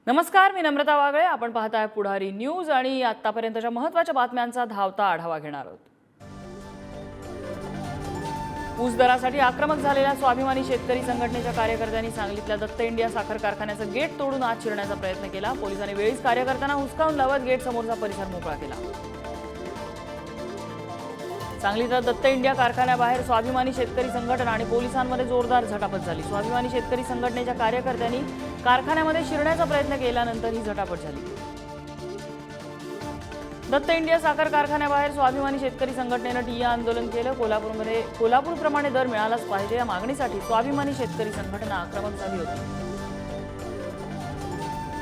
नमस्कार, मी नम्रता वागळे. आपण पाहताय पुढारी न्यूज आणि आतापर्यंतच्या महत्त्वाच्या बातम्यांचा धावता आढावा घेणार आहोत. ऊस दरासाठी आक्रमक झालेल्या स्वाभिमानी शेतकरी संघटनेच्या कार्यकर्त्यांनी सांगलीतल्या दत्त इंडिया साखर कारखान्याचं गेट तोडून आत शिरण्याचा प्रयत्न केला. पोलिसांनी वेळीच कार्यकर्त्यांना हुसकावून लावत गेट समोरचा परिसर मोकळा केला. सांगलीच्या दत्त इंडिया कारखान्याबाहेर स्वाभिमानी शेतकरी संघटना आणि पोलिसांमध्ये जोरदार झटापट झाली. स्वाभिमानी शेतकरी संघटनेच्या कार्यकर्त्यांनी कारखान्यामध्ये शिरण्याचा प्रयत्न केल्यानंतर ही झटापट झाली. दत्त इंडिया साखर कारखान्याबाहेर स्वाभिमानी शेतकरी संघटनेनं ठिय्या आंदोलन केलं. कोल्हापूरप्रमाणे दर मिळालाच पाहिजे या मागणीसाठी स्वाभिमानी शेतकरी संघटना आक्रमक झाली होती.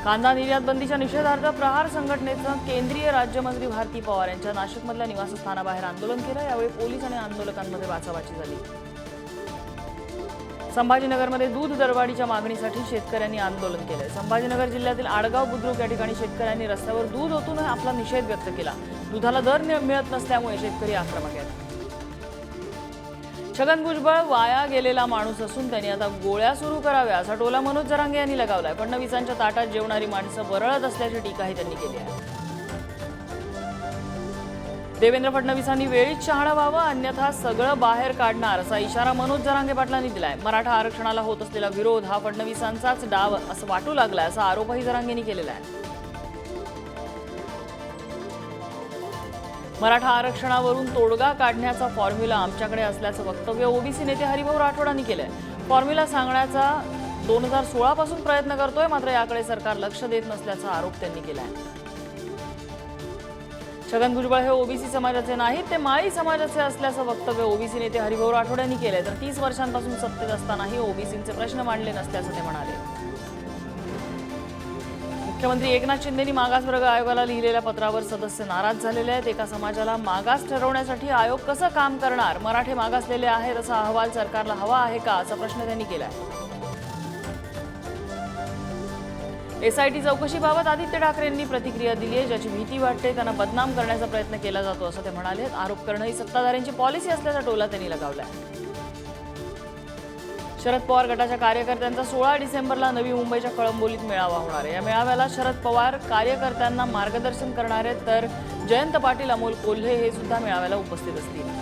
कांदा निर्यात बंदीच्या निषेधार्थ प्रहार संघटनेचं केंद्रीय राज्यमंत्री भारती पवार यांच्या नाशिकमधल्या निवासस्थानाबाहेर आंदोलन केलं. यावेळी पोलीस आणि आंदोलकांमध्ये बाचाबाची झाली. संभाजीनगरमध्ये दूध दरवाढीच्या मागणीसाठी शेतकऱ्यांनी आंदोलन केलं. संभाजीनगर जिल्ह्यातील आडगाव बुद्रुक या ठिकाणी शेतकऱ्यांनी रस्त्यावर दूध ओतून आपला निषेध व्यक्त केला. दुधाला दर मिळत नसल्यामुळे शेतकरी आक्रमक आहेत. छगन भुजबळ वाया गेलेला माणूस असून त्यांनी आता गोळ्या सुरू कराव्या असा टोला मनोज जरांगे यांनी लगावलाय. फडणवीसांच्या ताटात जेवणारी माणसं बरळत असल्याची टीकाही त्यांनी केली आहे. देवेंद्र फडणवीसांनी वेळीच शहाणं व्हावं अन्यथा सगळं बाहेर काढणार असा इशारा मनोज जरांगे पाटलांनी दिलाय. मराठा आरक्षणाला होत असलेला विरोध हा फडणवीसांचाच डाव असं वाटू लागलाय असा आरोपही जरांगेंनी केलेला आहे. मराठा आरक्षणावरून तोडगा काढण्याचा फॉर्म्युला आमच्याकडे असल्याचं वक्तव्य ओबीसी नेते हरिभाऊ राठोडांनी केलंय. फॉर्म्युला सांगण्याचा 2016 पासून प्रयत्न करतोय, मात्र याकडे सरकार लक्ष देत नसल्याचा आरोप त्यांनी केलाय. छगन भुजबळ हे ओबीसी समाजाचे नाहीत, ते माळी समाजाचे असल्याचं वक्तव्य ओबीसी नेते हरिभाऊ राठोड यांनी केलंय. तर 30 वर्षांपासून सत्तेत असतानाही ओबीसींचे प्रश्न मांडले नसल्याचं ते म्हणाले. मुख्यमंत्री एकनाथ शिंदेंनी मागासवर्ग आयोगाला लिहिलेल्या पत्रावर सदस्य नाराज झालेले आहेत. एका समाजाला मागास ठरवण्यासाठी आयोग कसं काम करणार? मराठे मागासलेले आहेत असा अहवाल सरकारला हवा आहे का असा प्रश्न त्यांनी केलाय. एसआयटी चौकशीबाबत आदित्य ठाकरेंनी प्रतिक्रिया दिली आहे. ज्याची भीती वाटते त्यांना बदनाम करण्याचा प्रयत्न केला जातो असं ते म्हणाले. आरोप करणं ही सत्ताधाऱ्यांची पॉलिसी असल्याचा टोला त्यांनी लगावलाय. शरद पवार गटाच्या कार्यकर्त्यांचा 16 डिसेंबरला नवी मुंबईच्या कळंबोलीत मेळावा होणार आहे. या मेळाव्याला शरद पवार कार्यकर्त्यांना मार्गदर्शन करणार आहेत, तर जयंत पाटील, अमोल कोल्हे हे सुद्धा मेळाव्याला उपस्थित असतील.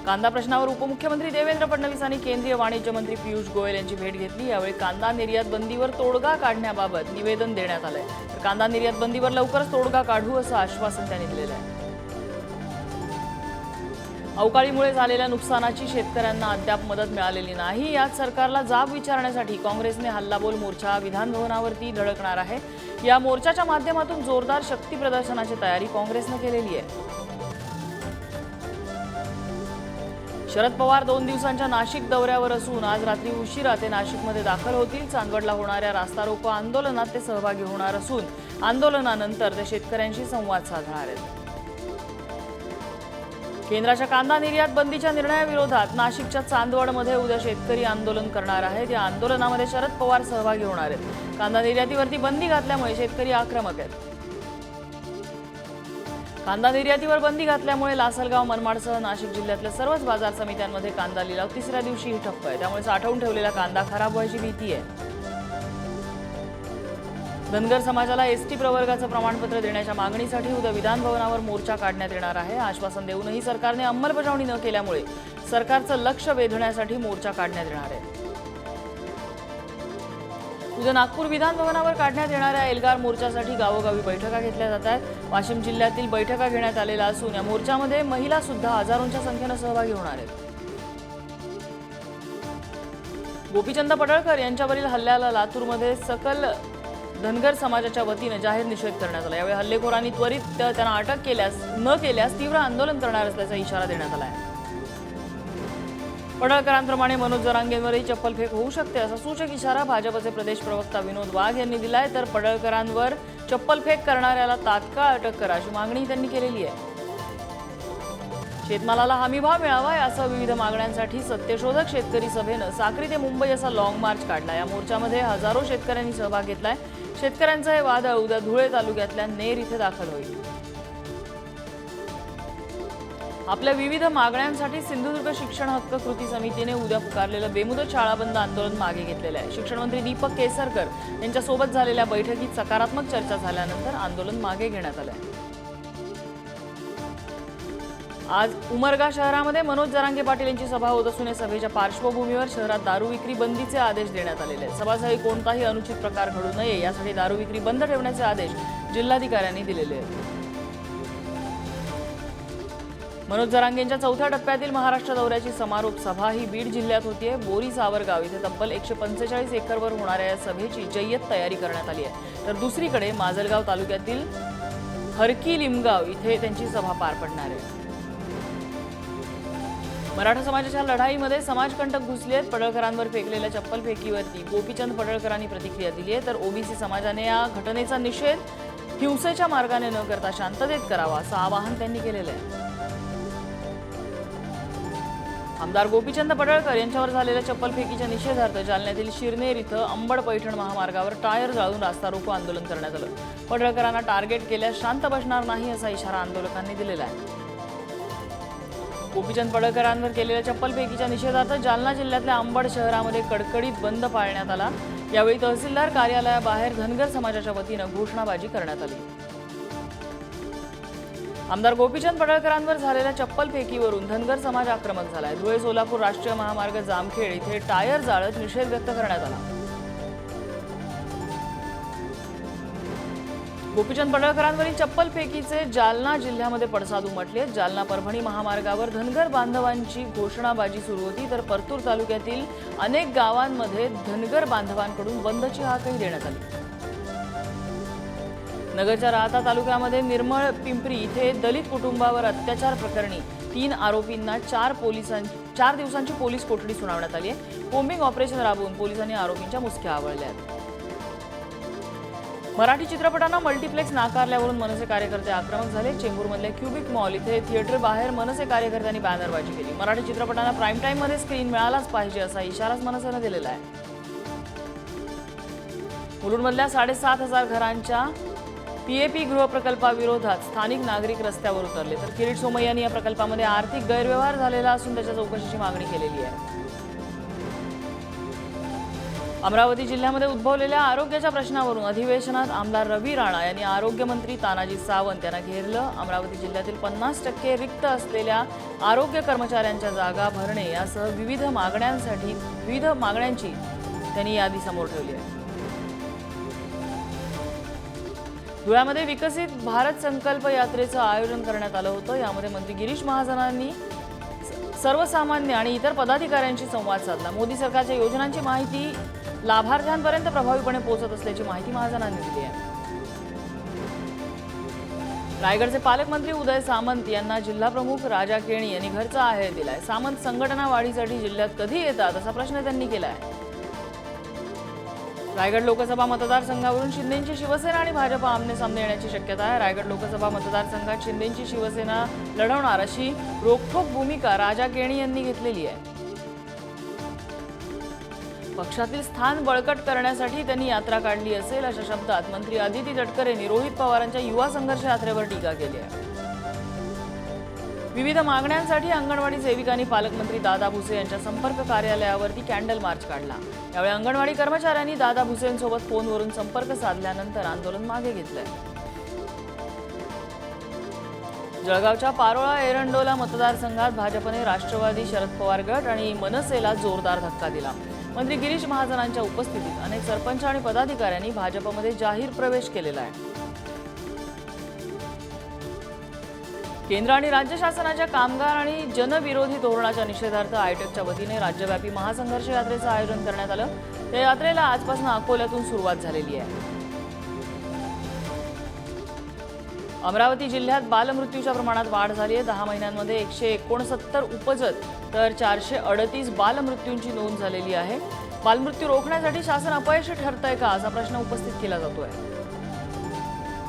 कांदा प्रश्नावर उपमुख्यमंत्री देवेंद्र फडणवीसांनी केंद्रीय वाणिज्य मंत्री पियुष गोयल यांची भेट घेतली. यावेळी कांदा निर्यात बंदीवर तोडगा काढण्याबाबत निवेदन देण्यात आलंय. तर कांदा निर्यात बंदीवर लवकरच तोडगा काढू असं आश्वासन त्यांनी दिलेलं आहे. अवकाळीमुळे झालेल्या नुकसानाची शेतकऱ्यांना अद्याप मदत मिळालेली नाही. यात सरकारला जाब विचारण्यासाठी काँग्रेसने हल्लाबोल मोर्चा विधानभवनावरती धडकणार आहे. या मोर्चाच्या माध्यमातून जोरदार शक्ती प्रदर्शनाची तयारी काँग्रेसने केलेली आहे. शरद पवार 2 दिवसांच्या नाशिक दौऱ्यावर असून आज रात्री उशिरा ते नाशिकमध्ये दाखल होतील. चांदवडला होणाऱ्या रास्ता रोको आंदोलनात ते सहभागी होणार असून आंदोलनानंतर ते शेतकऱ्यांशी संवाद साधणार आहेत. केंद्राच्या कांदा निर्यात बंदीच्या निर्णयाविरोधात नाशिकच्या चांदवडमध्ये उद्या शेतकरी आंदोलन करणार आहेत. या आंदोलनामध्ये शरद पवार सहभागी होणार आहेत. कांदा निर्यातीवरती बंदी घातल्यामुळे शेतकरी आक्रमक आहेत. कांदा निर्यातीवर बंदी घातल्यामुळे लासलगाव, मनमाडसह नाशिक जिल्ह्यातल्या सर्वच बाजार समित्यांमध्ये कांदा लिलाव 3ऱ्या दिवशीही ठप्प आहे. त्यामुळे साठवून ठेवलेला कांदा खराब व्हायची भीती आहे. धनगर समाजाला एसटी प्रवर्गाचं प्रमाणपत्र देण्याच्या मागणीसाठी उद्या विधानभवनावर मोर्चा काढण्यात येणार आहे. आश्वासन देऊनही सरकारने अंमलबजावणी न केल्यामुळे सरकारचं लक्ष वेधण्यासाठी मोर्चा काढण्यात येणार आहे. उद्या नागपूर विधानभवनावर काढण्यात येणाऱ्या एल्गार मोर्चासाठी गावोगावी बैठका घेतल्या जात आहेत. वाशिम जिल्ह्यातील बैठका घेण्यात आलेल्या असून या मोर्चामध्ये महिला सुद्धा हजारोंच्या संख्येनं सहभागी होणार आहेत. गोपीचंद पडळकर यांच्यावरील हल्ल्याला लातूरमध्ये सकल धनगर समाजाच्या वतीने जाहीर निषेध करण्यात आला. यावेळी हल्लेखोरांनी त्वरित त्यांना अटक न केल्यास तीव्र आंदोलन करणार असल्याचा इशारा देण्यात आला आहे. पडळकरांप्रमाणे मनोज जरांगेंवरही चप्पलफेक होऊ शकते असा सूचक इशारा भाजपचे प्रदेश प्रवक्ता विनोद वाघ यांनी दिलाय. तर पडळकरांवर चप्पलफेक करणाऱ्याला तात्काळ अटक करा अशी मागणी त्यांनी केलेली आहे. शेतमालाला हमीभाव मिळावा यासह विविध मागण्यांसाठी सत्यशोधक शेतकरी सभेनं साक्री ते मुंबई असा लॉंग मार्च काढला. या मोर्चामध्ये हजारो शेतकऱ्यांनी सहभाग घेतलाय. शेतकऱ्यांचं हे वादळ उद्या धुळे तालुक्यातल्या नेर इथे दाखल होईल. आपल्या विविध मागण्यांसाठी सिंधुदुर्ग शिक्षण हक्क कृती समितीने उद्या पुकारलेलं बेमुदत शाळा बंद आंदोलन मागे घेतलेलं आहे. शिक्षण मंत्री दीपक केसरकर यांच्यासोबत झालेल्या बैठकीत सकारात्मक चर्चा झाल्यानंतर आंदोलन मागे घेण्यात आलं आहे. आज उमरगा शहरामध्ये मनोज जरांगे पाटील यांची सभा होत असून या सभेच्या पार्श्वभूमीवर शहरात दारू विक्री बंदीचे आदेश देण्यात आलेले आहेत. सभास्थळी कोणताही अनुचित प्रकार घडू नये यासाठी दारू विक्री बंद ठेवण्याचे आदेश जिल्हाधिकाऱ्यांनी दिलेले आहेत. मनोज जरांगे यांच्या चौथ्या टप्प्यातील महाराष्ट्र दौऱ्याची समारोप सभा ही बीड जिल्ह्यात होतीये. बोरी सावरगाव इथे तब्बल 145 एकरवर होणाऱ्या या सभेची जय्यत तयारी करण्यात आली आहे. तर दुसरीकडे माजलगाव तालुक्यातील हरकी लिमगाव इथे त्यांची सभा पार पडणार आहे. मराठा समाजाच्या लढाईमध्ये समाजकंटक घुसले आहेत. पडळकरांवर फेकलेल्या चप्पल फेकीवरती गोपीचंद पडळकरांनी प्रतिक्रिया दिली आहे. तर ओबीसी समाजाने या घटनेचा निषेध हिंसेच्या मार्गाने न करता शांततेत करावा असं आवाहन त्यांनी केलेलं आहे. आमदार गोपीचंद पडळकर यांच्यावर झालेल्या चप्पल फेकीच्या निषेधार्थ जालन्यातील शिरनेर इथं अंबड पैठण महामार्गावर टायर जाळून रास्ता रोको आंदोलन करण्यात आलं. पडळकरांना टार्गेट केल्यास शांत बसणार नाही असा इशारा आंदोलकांनी दिलेला आहे. गोपीचंद पडळकरांवर केलेल्या चप्पल फेकीच्या निषेधार्थ जालना जिल्ह्यातल्या अंबड शहरामध्ये कडकडीत बंद पाळण्यात आला. यावेळी तहसीलदार कार्यालयाबाहेर धनगर समाजाच्या वतीनं घोषणाबाजी करण्यात आली. आमदार गोपीचंद पडळकरांवर झालेल्या चप्पल फेकीवरून धनगर समाज आक्रमक झालाय. धुळे सोलापूर राष्ट्रीय महामार्ग जामखेड इथे टायर जाळत निषेध व्यक्त करण्यात आला. गोपीचंद पडळकरांवरील चप्पल फेकीचे जालना जिल्ह्यामध्ये पडसाद उमटले. जालना परभणी महामार्गावर धनगर बांधवांची घोषणाबाजी सुरू होती. तर परतूर तालुक्यातील अनेक गावांमध्ये धनगर बांधवांकडून बंदची हाकही देण्यात आली. नगरच्या राहता तालुक्यामध्ये निर्मळ पिंपरी इथे दलित कुटुंबावर अत्याचार प्रकरणी 3 आरोपींना 4 दिवसांची पोलीस कोठडी सुनावण्यात आली आहे. कोम्बिंग ऑपरेशन राबवून पोलिसांनी आरोपींच्या मुसक्या आवळल्या आहेत. मराठी चित्रपटांना मल्टिप्लेक्स नाकारल्यावरून मनसे कार्यकर्ते आक्रमक झाले. चेंबूरमधल्या क्युबिक मॉल इथे थिएटर बाहेर मनसे कार्यकर्त्यांनी बॅनरबाजी केली. मराठी चित्रपटांना प्राईम टाईममध्ये स्क्रीन मिळालाच पाहिजे असा इशाराच मनसेनं दिलेला आहे. मुलुंडमधल्या 7,500 घरांच्या पीएपी गृहप्रकल्पाविरोधात स्थानिक नागरिक रस्त्यावर उतरले. तर किरीट सोमय्यांनी या प्रकल्पामध्ये आर्थिक गैरव्यवहार झालेला असून त्याच्या चौकशीची मागणी केलेली आहे. अमरावती जिल्ह्यामध्ये उद्भवलेल्या आरोग्याच्या प्रश्नावरून अधिवेशनात आमदार रवी राणा यांनी आरोग्यमंत्री तानाजी सावंत यांना घेरलं. अमरावती जिल्ह्यातील 50% रिक्त असलेल्या आरोग्य कर्मचाऱ्यांच्या जागा भरणे यासह विविध मागण्यांची त्यांनी यादी समोर ठेवली आहे. धुळ्यामध्ये विकसित भारत संकल्प यात्रेचं आयोजन करण्यात आलं होतं. यामध्ये मंत्री गिरीश महाजनांनी सर्वसामान्य आणि इतर पदाधिकाऱ्यांशी संवाद साधला. मोदी सरकारच्या योजनांची माहिती लाभार्थ्यांपर्यंत प्रभावीपणे पोहोचत असल्याची माहिती महाजनांनी दिली आहे. रायगडचे पालकमंत्री उदय सामंत यांना जिल्हाप्रमुख राजा केणी यांनी घरचा आहेर दिलाय. सामंत संघटना वाढीसाठी जिल्ह्यात कधी येतात असा प्रश्न त्यांनी केलाय. रायगड लोकसभा मतदारसंघावरून शिंदेची शिवसेना आणि भाजप आमने-सामने येण्याची शक्यता आहे. रायगड लोकसभा मतदारसंघात शिंदेची शिवसेना लढवणार अशी रोखठोक भूमिका राजा केणी यांनी घेतलेली आहे. पक्षातील स्थान बळकट करण्यासाठी त्यांनी यात्रा काढली असेल अशा शब्दात मंत्री आदिती तटकरे यांनी रोहित पवारांच्या युवा संघर्ष यात्रेवर टीका केली आहे. विविध मागण्यांसाठी अंगणवाडी सेविकांनी पालकमंत्री दादा भुसे यांच्या संपर्क कार्यालयावरती कॅन्डल मार्च काढला. यावेळी अंगणवाडी कर्मचाऱ्यांनी दादा भुसेंसोबत फोनवरून संपर्क साधल्यानंतर आंदोलन मागे घेतलंय. जळगावच्या पारोळा एरंडोला मतदारसंघात भाजपने राष्ट्रवादी शरद पवार गट आणि मनसेला जोरदार धक्का दिला. मंत्री गिरीश महाजनांच्या उपस्थितीत अनेक सरपंच आणि पदाधिकाऱ्यांनी भाजपमध्ये जाहीर प्रवेश केलेला आहे. केंद्र आणि राज्य शासनाच्या कामगार आणि जनविरोधी धोरणाच्या निषेधार्थ आयटेकच्या वतीने राज्यव्यापी महासंघर्ष यात्रेचं आयोजन करण्यात आलं. या यात्रेला आजपासून अकोल्यातून सुरुवात झालेली आहे. अमरावती जिल्ह्यात बालमृत्यूच्या प्रमाणात वाढ झाली आहे. 10 महिन्यांमध्ये 169 उपजत तर 438 बालमृत्यूंची नोंद झालेली आहे. बालमृत्यू रोखण्यासाठी शासन अपयशी ठरतंय का असा प्रश्न उपस्थित केला जातोय.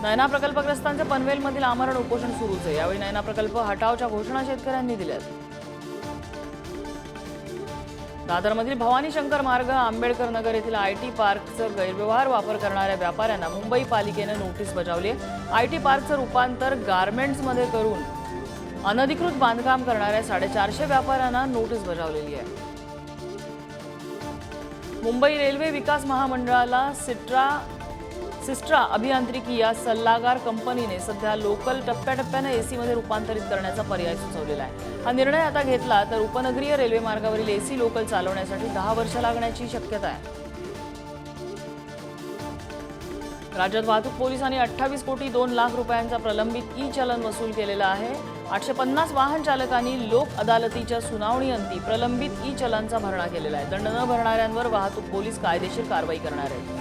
नयना प्रकल्पग्रस्तांचे पनवेलमधील आमरण उपोषण सुरूच आहे. यावेळी नयना प्रकल्प हटावच्या घोषणा शेतकऱ्यांनी दिल्यात. दादरमधील भवानी शंकर मार्ग आंबेडकर नगर येथील आयटी पार्कचं गैरव्यवहार वापर करणाऱ्या व्यापाऱ्यांना मुंबई पालिकेने नोटीस बजावली आहे. आयटी पार्कचं रूपांतर गार्मेंट्समध्ये करून अनधिकृत बांधकाम करणाऱ्या 450 व्यापाऱ्यांना नोटीस बजावलेली आहे. मुंबई रेल्वे विकास महामंडळाला सिस्ट्रा अभियांत्रिकी या सल्लागार कंपनीने सध्या लोकल टप्प्याटप्प्याने एसीमध्ये रूपांतरित करण्याचा पर्याय सुचवलेला आहे. हा निर्णय आता घेतला तर उपनगरीय रेल्वे मार्गावरील एसी लोकल चालवण्यासाठी 10 वर्ष लागण्याची शक्यता आहे. राज्यात वाहतूक पोलिसांनी 28 कोटी 2 लाख रुपयांचा प्रलंबित ई चलन वसूल केलेला आहे. 850 वाहन चालकांनी लोक अदालतीच्या सुनावणीअंती प्रलंबित ई चलनचा भरणा केलेला आहे. दंड न भरणाऱ्यांवर वाहतूक पोलीस कायदेशीर कारवाई करणार आहेत.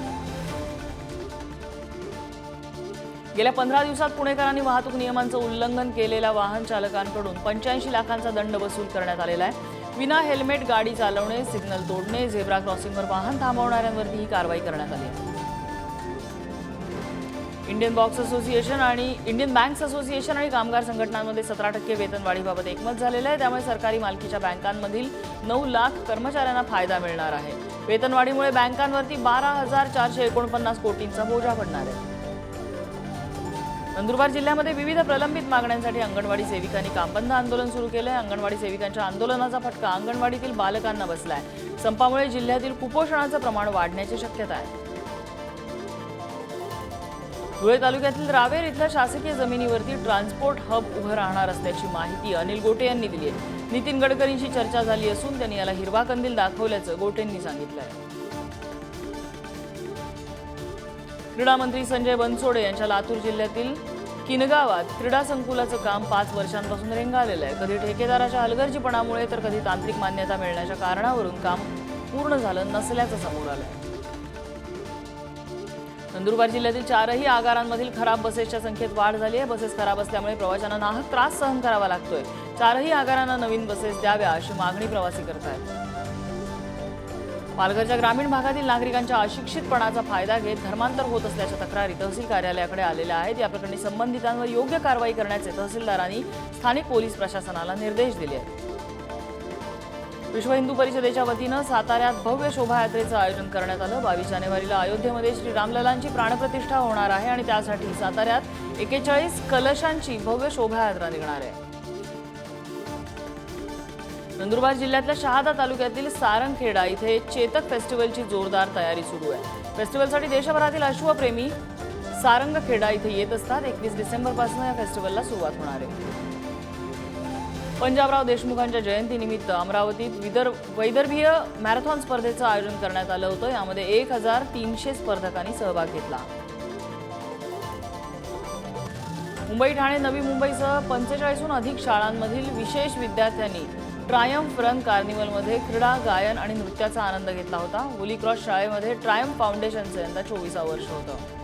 गेल्या 15 दिवसात पुणेकरांनी वाहतूक नियमांचं उल्लंघन केलेल्या वाहन चालकांकडून 85 लाखांचा दंड वसूल करण्यात आलेला आहे. विना हेल्मेट गाडी चालवणे, सिग्नल तोडणे, झेब्रा क्रॉसिंगवर वाहन थांबवणाऱ्यांवरती ही कारवाई करण्यात आली आहे. इंडियन बँक्स असोसिएशन आणि कामगार संघटनांमध्ये 17% वेतनवाढीबाबत एकमत झालेलं आहे. त्यामुळे सरकारी मालकीच्या बँकांमधील 9 लाख कर्मचाऱ्यांना फायदा मिळणार आहे. वेतनवाढीमुळे बँकांवरती 12,449 कोटींचा बोजा पडणार आहे. नंदुरबार जिल्ह्यामध्ये विविध प्रलंबित मागण्यांसाठी अंगणवाडी सेविकांनी कामबंद आंदोलन सुरू केलंय. अंगणवाडी सेविकांच्या आंदोलनाचा फटका अंगणवाडीतील बालकांना बसलाय. संपामुळे जिल्ह्यातील कुपोषणाचं प्रमाण वाढण्याची शक्यता आहे. धुळे तालुक्यातील रावेर इथल्या शासकीय जमिनीवरती ट्रान्सपोर्ट हब उभं राहणार असल्याची माहिती अनिल गोटे यांनी दिली आहे. नितीन गडकरींशी चर्चा झाली असून त्यांनी याला हिरवा कंदील दाखवल्याचं गोटेंनी सांगितलंय. क्रीडा मंत्री संजय बनसोडे यांच्या लातूर जिल्ह्यातील किनगावात क्रीडा संकुलाचं काम 5 वर्षांपासून रेंगाळलेलं आहे. कधी ठेकेदाराच्या हलगर्जीपणामुळे तर कधी तांत्रिक मान्यता मिळण्याच्या कारणावरून काम पूर्ण झालं नसल्याचं समोर आलंय. नंदुरबार जिल्ह्यातील 4ही आगारांमधील खराब बसेसच्या संख्येत वाढ झाली आहे. बसेस खराब असल्यामुळे प्रवाशांना नाहक त्रास सहन करावा लागतोय. 4ही आगारांना नवीन बसेस द्याव्या अशी मागणी प्रवासी करतायत. पालघरच्या ग्रामीण भागातील नागरिकांच्या अशिक्षितपणाचा फायदा घेत धर्मांतर होत असल्याच्या तक्रारी तहसील कार्यालयाकडे आलेल्या आहेत. या प्रकरणी संबंधितांवर योग्य कारवाई करण्याचे तहसीलदारांनी स्थानिक पोलीस प्रशासनाला निर्देश दिले आहेत. विश्व हिंदू परिषदेच्या वतीनं साताऱ्यात भव्य शोभायात्रेचं आयोजन करण्यात आलं. 22 जानेवारीला अयोध्येमध्ये श्री रामललांची प्राणप्रतिष्ठा होणार आहे आणि त्यासाठी साताऱ्यात 41 कलशांची भव्य शोभायात्रा निघणार आहे. नंदुरबार जिल्ह्यातल्या शहादा तालुक्यातील सारंगखेडा इथे चेतक फेस्टिवलची जोरदार तयारी सुरू आहे. फेस्टिवलसाठी देशभरातील अश्वप्रेमी सारंगखेडा इथे येत असतात. 21 डिसेंबरपासून या फेस्टिवलला सुरुवात होणार आहे. पंजाबराव देशमुखांच्या जयंतीनिमित्त अमरावतीत वैदर्भीय मॅरेथॉन स्पर्धेचं आयोजन करण्यात आलं होतं. यामध्ये 1300 स्पर्धकांनी सहभाग घेतला. मुंबई, ठाणे, नवी मुंबईसह 45हून अधिक शाळांमधील विशेष विद्यार्थ्यांनी ट्रायम्फ रन कार्निवलमध्ये क्रीडा, गायन आणि नृत्याचा आनंद घेतला होता. होली क्रॉस शाळेमध्ये ट्रायम्फ फाउंडेशनचं यंदा 24वे वर्ष होतं.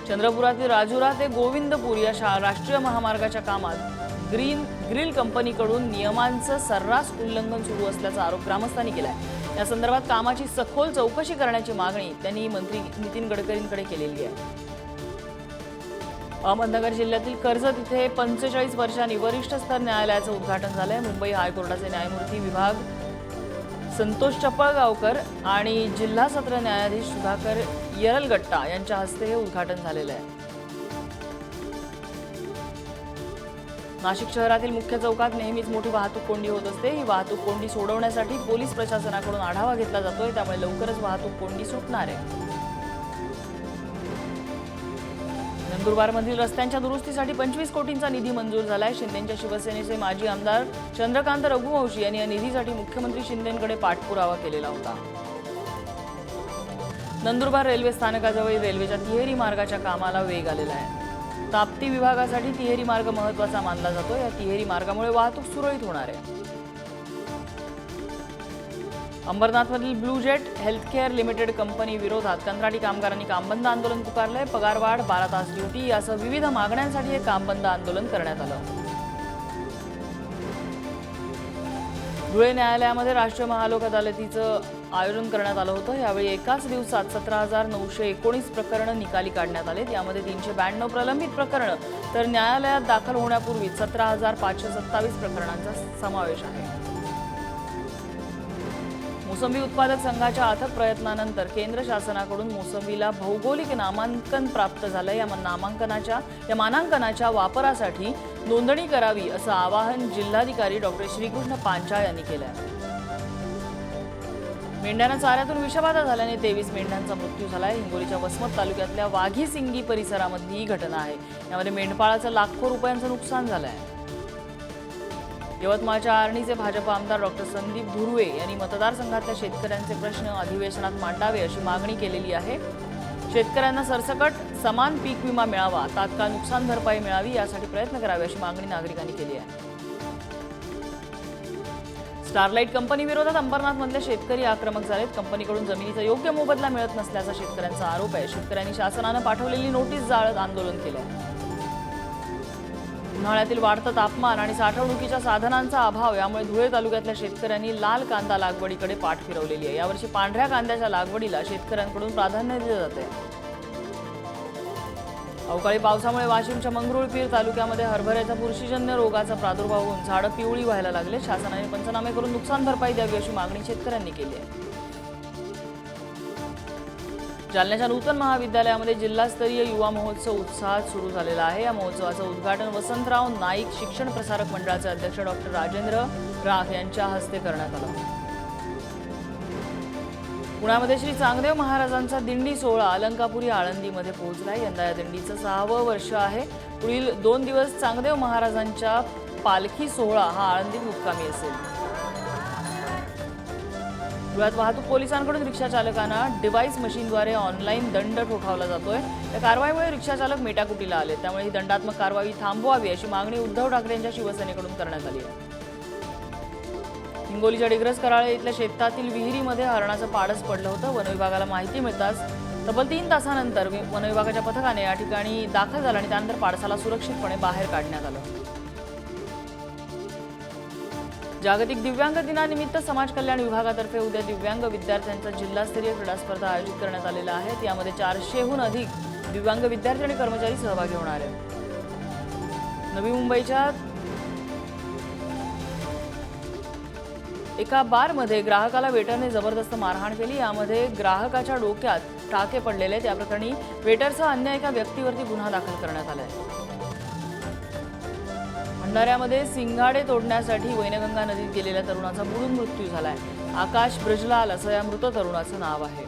चंद्रपुरातील राजुरा ते गोविंदपूर या राष्ट्रीय महामार्गाच्या कामात ग्रिल कंपनीकडून नियमांचं सर्रास उल्लंघन सुरू असल्याचा आरोप ग्रामस्थांनी केलाय. या संदर्भात कामाची सखोल चौकशी करण्याची मागणी त्यांनी मंत्री नितीन गडकरींकडे केलेली आहे. अहमदनगर जिल्ह्यातील कर्जत इथे 45 वर्षांनी वरिष्ठ स्तर न्यायालयाचं उद्घाटन झालंय. मुंबई हायकोर्टाचे न्यायमूर्ती विभाग संतोष चपळगावकर आणि जिल्हा सत्र न्यायाधीश सुधाकर येरलगट्टा यांच्या हस्ते हे उद्घाटन झालेलं आहे. नाशिक शहरातील मुख्य चौकात नेहमीच मोठी वाहतूक कोंडी होत असते. ही वाहतूक कोंडी सोडवण्यासाठी पोलीस प्रशासनाकडून आढावा घेतला जातोय. त्यामुळे लवकरच वाहतूक कोंडी सुटणार आहे. नंदुरबारमधील रस्त्यांच्या दुरुस्तीसाठी 25 कोटींचा निधी मंजूर झालाय. शिंदेंच्या शिवसेनेचे माजी आमदार चंद्रकांत रघुवंशी यांनी या निधीसाठी मुख्यमंत्री शिंदेंकडे पाठपुरावा केलेला होता. नंदुरबार रेल्वे स्थानकाजवळ रेल्वेच्या तिहेरी मार्गाच्या कामाला वेग आलेला आहे. ताप्ती विभागासाठी तिहेरी मार्ग महत्त्वाचा मानला जातो. या तिहेरी मार्गामुळे वाहतूक सुरळीत होणार आहे. अंबरनाथमधील blue jet healthcare limited company विरोधात कंत्राटी कामगारांनी कामबंद आंदोलन पुकारलंय. पगारवाढ, 12 तास ड्युटी यासह विविध मागण्यांसाठी हे कामबंद आंदोलन करण्यात आलं. धुळे न्यायालयामध्ये राष्ट्रीय महालोक अदालतीचं आयोजन करण्यात आलं होतं. यावेळी एकाच दिवसात 17,919 प्रकरणं निकाली काढण्यात आलेत. यामध्ये 392 प्रलंबित प्रकरणं तर न्यायालयात दाखल होण्यापूर्वी 17,527 प्रकरणांचा समावेश आहे. मोसंबी उत्पादक संघाच्या अथक प्रयत्नानंतर केंद्र शासनाकडून मोसंबीला भौगोलिक नामांकन प्राप्त झालं। या मानांकनाच्या वापरासाठी नोंदणी करावी असं आवाहन जिल्हाधिकारी डॉक्टर श्रीकृष्ण पांचाळ यांनी केलं आहे। मेंढ्यांना चाऱ्यातून विषबाधा झाल्याने 23 मेंढ्यांचा मृत्यू झाला आहे। हिंगोलीच्या वसमत तालुक्यातल्या वाघीसिंगी परिसरामधली ही घटना आहे। यामध्ये मेंढपाळाचं लाखो रुपयांचं नुकसान झालं आहे। यवतमाळच्या आर्णीचे भाजप आमदार डॉक्टर संदीप धुर्वे यांनी मतदारसंघातल्या शेतकऱ्यांचे प्रश्न अधिवेशनात मांडावे अशी मागणी केलेली आहे। शेतकऱ्यांना सरसकट समान पीक विमा मिळावा, तात्काळ नुकसान भरपाई मिळावी यासाठी प्रयत्न करावे अशी मागणी नागरिकांनी केली आहे। स्टारलाइट कंपनी विरोधात अंबरनाथमधले शेतकरी आक्रमक झालेत। कंपनीकडून जमिनीचा योग्य मोबदला मिळत नसल्याचा शेतकऱ्यांचा आरोप आहे। शेतकऱ्यांनी शासनानं पाठवलेली नोटीस जाळत आंदोलन केलंय। उन्हाळ्यातील वाढतं तापमान आणि साठवणुकीच्या साधनांचा अभाव यामुळे धुळे तालुक्यातल्या शेतकऱ्यांनी लाल कांदा लागवडीकडे पाठ फिरवलेली आहे। यावर्षी पांढऱ्या कांद्याच्या लागवडीला शेतकऱ्यांकडून प्राधान्य दिलं जाते। अवकाळी पावसामुळे वाशिमच्या मंगरुळपीर तालुक्यामध्ये हरभऱ्याच्या बुरशीजन्य रोगाचा प्रादुर्भाव होऊन झाडं पिवळी व्हायला लागले। शासनाने पंचनामे करून नुकसान भरपाई द्यावी अशी मागणी शेतकऱ्यांनी केली आहे। जालन्याच्या नूतन महाविद्यालयामध्ये जिल्हास्तरीय युवा महोत्सव उत्साहात सुरू झालेला आहे। या महोत्सवाचं उद्घाटन वसंतराव नाईक शिक्षण प्रसारक मंडळाचे अध्यक्ष डॉक्टर राजेंद्र राख यांच्या हस्ते करण्यात आलं। पुण्यामध्ये श्री चांगदेव महाराजांचा दिंडी सोहळा अलंकापुरी आळंदीमध्ये पोहोचलाय। यंदा या दिंडीचं 6वं वर्ष आहे। पुढील 2 दिवस चांगदेव महाराजांच्या पालखी सोहळा हा आळंदीत मुक्कामी असेल। धुळ्यात वाहतूक पोलिसांकडून रिक्षा चालकांना डिव्हाइस मशीनद्वारे ऑनलाईन दंड ठोठावला जातोय। या कारवाईमुळे रिक्षा चालक मेटाकुटीला आले, त्यामुळे ही दंडात्मक कारवाई थांबवावी अशी मागणी उद्धव ठाकरे यांच्या शिवसेनेकडून करण्यात आली आहे। हिंगोलीच्या डिग्रस कराळे इथल्या शेतातील विहिरीमध्ये हरणाचं पाडस पडलं होतं। वनविभागाला माहिती मिळताच तब्बल 3 तासानंतर वनविभागाच्या पथकाने या ठिकाणी दाखल झालं आणि त्यानंतर पाडसाला सुरक्षितपणे बाहेर काढण्यात आलं। जागतिक दिव्यांग दिनानिमित्त समाज कल्याण विभागातर्फे उद्या दिव्यांग विद्यार्थ्यांचा जिल्हास्तरीय क्रीडा स्पर्धा आयोजित करण्यात आलेल्या आहेत। यामध्ये 400हून अधिक दिव्यांग विद्यार्थी आणि कर्मचारी सहभागी होणार आहेत। नवी मुंबईच्या एका बारमध्ये ग्राहकाला वेटरने जबरदस्त मारहाण केली। यामध्ये ग्राहकाच्या डोक्यात टाके पडलेले आहेत। या प्रकरणी वेटरसह अन्य एका व्यक्तीवरती गुन्हा दाखल करण्यात आला आहे। भंडाऱ्यामध्ये सिंगाडे तोडण्यासाठी वैनगंगा नदीत गेलेल्या तरुणाचा बुडून मृत्यू झालाय। आकाश ब्रजलाल असं या मृत तरुणाचं नाव आहे।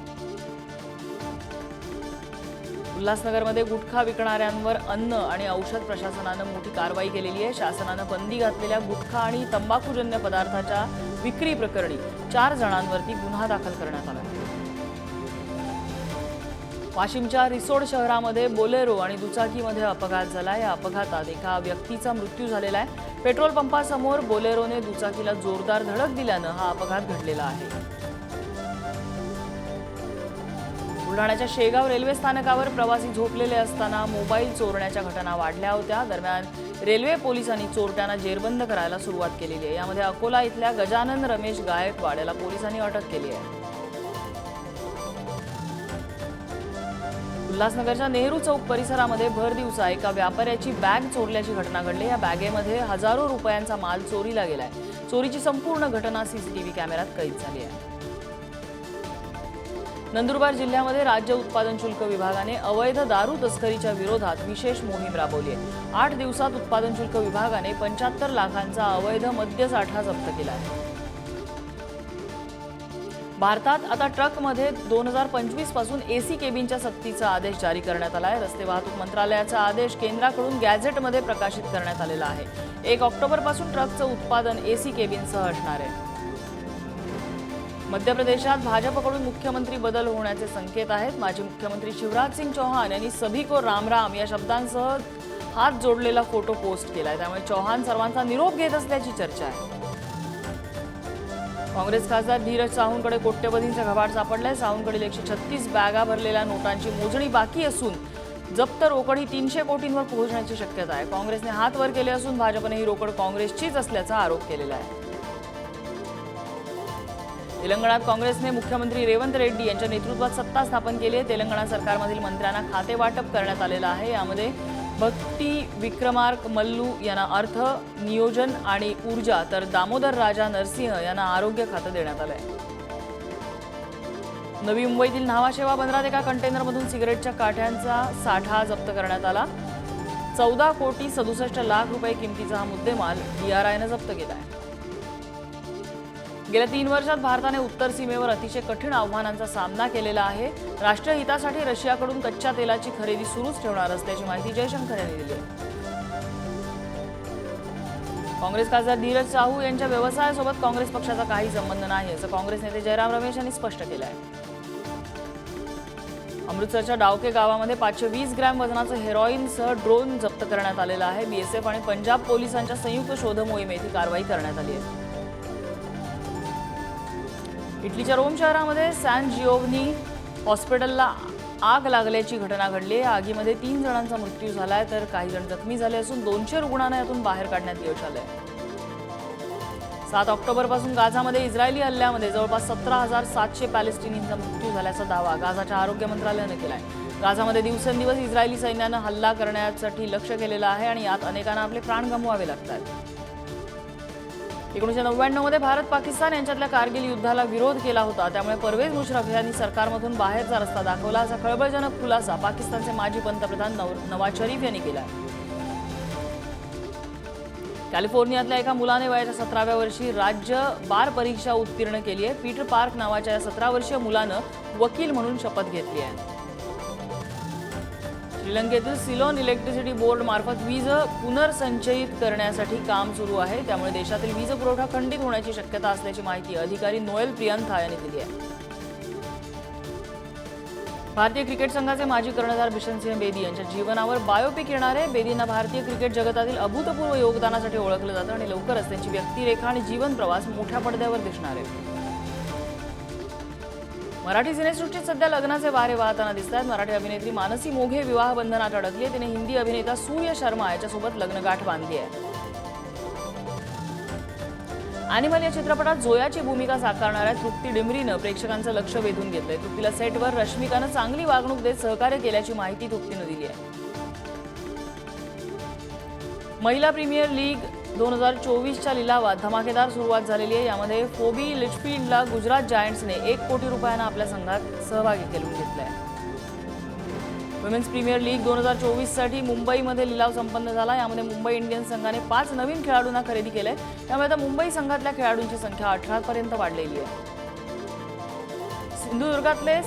उल्हासनगरमध्ये गुटखा विकणाऱ्यांवर अन्न आणि औषध प्रशासनानं मोठी कारवाई केलेली आहे। शासनानं बंदी घातलेल्या गुटखा आणि तंबाखूजन्य पदार्थाच्या विक्री प्रकरणी 4 जणांवरती गुन्हा दाखल करण्यात आला आहे। वाशिमच्या रिसोड शहरामध्ये बोलेरो आणि दुचाकीमध्ये अपघात झाला। या अपघातात एका व्यक्तीचा मृत्यू झालेला आहे। पेट्रोल पंपासमोर बोलेरोने दुचाकीला जोरदार धडक दिल्यानं हा अपघात घडलेला आहे। बुलढाण्याच्या शेगाव रेल्वे स्थानकावर प्रवासी झोपलेले असताना मोबाईल चोरण्याच्या घटना वाढल्या होत्या। दरम्यान रेल्वे पोलिसांनी चोरट्यांना जेरबंद करायला सुरुवात केलेली आहे। यामध्ये अकोला इथल्या गजानन रमेश गायकवाड याला पोलिसांनी अटक केली आहे। उल्हासनगरच्या नेहरू चौक परिसरामध्ये भर दिवसा एका व्यापाऱ्याची बॅग चोरल्याची घटना घडली। या बॅगेमध्ये हजारो रुपयांचा माल चोरीला गेलाय। चोरीची संपूर्ण घटना सीसीटीव्ही कॅमेऱ्यात कैद झाली आहे। नंदुरबार जिल्ह्यामध्ये राज्य उत्पादन शुल्क विभागाने अवैध दारू तस्करीच्या विरोधात विशेष मोहीम राबवली आहे। 8 दिवसात उत्पादन शुल्क विभागाने 75 लाखांचा अवैध मद्यसाठा जप्त केला आहे। भारतात आता ट्रकमध्ये 2025 पासून एसी केबिनच्या सक्तीचा आदेश जारी करण्यात आला आहे। रस्ते वाहतूक मंत्रालयाचा आदेश केंद्राकडून गॅझेटमध्ये प्रकाशित करण्यात आलेला आहे। 1 ऑक्टोबर पासून ट्रकचं उत्पादन एसी केबिनसह असणार आहे। मध्य प्रदेशात भाजपकडून मुख्यमंत्री बदल होण्याचे संकेत आहेत। माजी मुख्यमंत्री शिवराज सिंग चौहान यांनी सभी को राम राम या शब्दांसह हात जोडलेला फोटो पोस्ट केलाय। त्यामुळे चौहान सर्वांचा निरोप घेत असल्याची चर्चा आहे। काँग्रेस खासदार धीरज सावंतकडे कोट्यवधींचा घबाड सापडलाय। सावंतकडील 136 बॅगा भरलेल्या नोटांची मोजणी बाकी असून जप्त रोकड ही 300 कोटींवर पोहोचण्याची शक्यता आहे। काँग्रेसने हात वर केले असून भाजपने ही रोकड काँग्रेसचीच असल्याचा आरोप केलेला आहे। तेलंगणात काँग्रेसने मुख्यमंत्री रेवंत रेड्डी यांच्या नेतृत्वात सत्ता स्थापन केली आहे। तेलंगणा सरकारमधील मंत्र्यांना खाते वाटप करण्यात आलेलं आहे। यामध्ये भक्ती विक्रमार्क मल्लू यांना अर्थ, नियोजन आणि ऊर्जा तर दामोदर राजा नरसिंह यांना आरोग्य खातं देण्यात आलं आहे। नवी मुंबईतील न्हावा शेवा बंदरात एका कंटेनरमधून सिगारेटच्या काठ्यांचा साठा जप्त करण्यात आला. 14,67,00,000 रुपये किमतीचा हा मुद्देमाल DRIनं जप्त केला आहे. गेल्या 3 वर्षात भारताने उत्तर सीमेवर अतिशय कठीण आव्हानांचा सामना केलेला आहे. राष्ट्रीय हितासाठी रशियाकडून कच्च्या तेलाची खरेदी सुरूच ठेवणार असल्याची माहिती जयशंकर यांनी दिली आहे. काँग्रेस खासदार धीरज साहू यांच्या व्यवसायासोबत काँग्रेस पक्षाचा काही संबंध नाही असं काँग्रेस नेते जयराम रमेश यांनी स्पष्ट केलं आहे. अमृतसरच्या डावके गावामध्ये 520 ग्रॅम वजनाचं हेरॉईनसह ड्रोन जप्त करण्यात आलेला आहे. BSF आणि पंजाब पोलिसांच्या संयुक्त शोध मोहिमेत ही कारवाई करण्यात आली आहे. इटलीच्या रोम शहरामध्ये सॅन जिओव्हनी हॉस्पिटलला आग लागल्याची घटना घडली आहे. आगीमध्ये 3 जणांचा मृत्यू झालाय तर काही जण जखमी झाले असून 200 रुग्णांना यातून बाहेर काढण्यात यश आलंय. 7 ऑक्टोबरपासून गाझामध्ये इस्रायली हल्ल्यामध्ये जवळपास 17,700 पॅलेस्टिनींचा मृत्यू झाल्याचा दावा गाझाच्या आरोग्य मंत्रालयानं केलाय. गाझामध्ये दिवसेंदिवस इस्रायली सैन्यानं हल्ला करण्यासाठी लक्ष केलेलं आहे आणि यात अनेकांना आपले प्राण गमवावे लागतात. 1999 मध्ये भारत पाकिस्तान यांच्यातल्या कारगिल युद्धाला विरोध केला होता. त्यामुळे परवेज मुशर्रफ यांनी सरकारमधून बाहेरचा रस्ता दाखवला असा खळबळजनक खुलासा पाकिस्तानचे माजी पंतप्रधान नवाज शरीफ यांनी केला. कॅलिफोर्नियातल्या एका मुलाने वयाच्या 17व्या वर्षी राज्य बार परीक्षा उत्तीर्ण केली आहे. पीटर पार्क नावाच्या या 17 वर्षीय मुलानं वकील म्हणून शपथ घेतली आहे. श्रीलंकेतील सिलोन इलेक्ट्रिसिटी बोर्ड मार्फत वीज पुनर्संचयित करण्यासाठी काम सुरू आहे. त्यामुळे देशातील वीज पुरवठा खंडित होण्याची शक्यता असल्याची माहिती अधिकारी नोएल प्रियंथा यांनी दिली आहे. भारतीय क्रिकेट संघाचे माजी कर्णधार बिशनसिंह बेदी यांच्या जीवनावर बायोपिक येणार आहे. बेदींना भारतीय क्रिकेट जगतातील अभूतपूर्व योगदानासाठी ओळखलं जातं आणि लवकरच त्यांची व्यक्तिरेखा आणि जीवन प्रवास मोठ्या पडद्यावर दिसणार आहे. मराठी सिनेसृष्टीत सध्या लग्नाचे वारे वाहताना दिसत आहेत. मराठी अभिनेत्री मानसी मोघे विवाह बंधनात अडकली आहे. तिने हिंदी अभिनेता सूर्य शर्मा याच्यासोबत लग्नगाठ बांधली आहे. ॲनिमल या चित्रपटात जोयाची भूमिका साकारणाऱ्या तृप्ती डिमरीनं प्रेक्षकांचं लक्ष वेधून घेतलंय. तृप्तीला सेटवर रश्मिकानं चांगली वागणूक देत सहकार्य केल्याची माहिती तृप्तीनं दिली आहे. महिला प्रीमियर लीग 2024च्या लिलावात धमाकेदार सुरुवात झालेली आहे. यामध्ये फोबी लिचफील्डला गुजरात जायंट्सने 1 कोटी रुपयांना आपल्या संघात सहभागी करून घेतलाय. वुमेन्स प्रीमियर लीग 2024साठी मुंबईमध्ये लिलाव संपन्न झाला. यामध्ये मुंबई इंडियन्स संघाने 5 नवीन खेळाडूंना खरेदी केलंय. त्यामुळे आता मुंबई संघातल्या खेळाडूंची संख्या 18 पर्यंत वाढलेली आहे. सिंधुदुर्गातले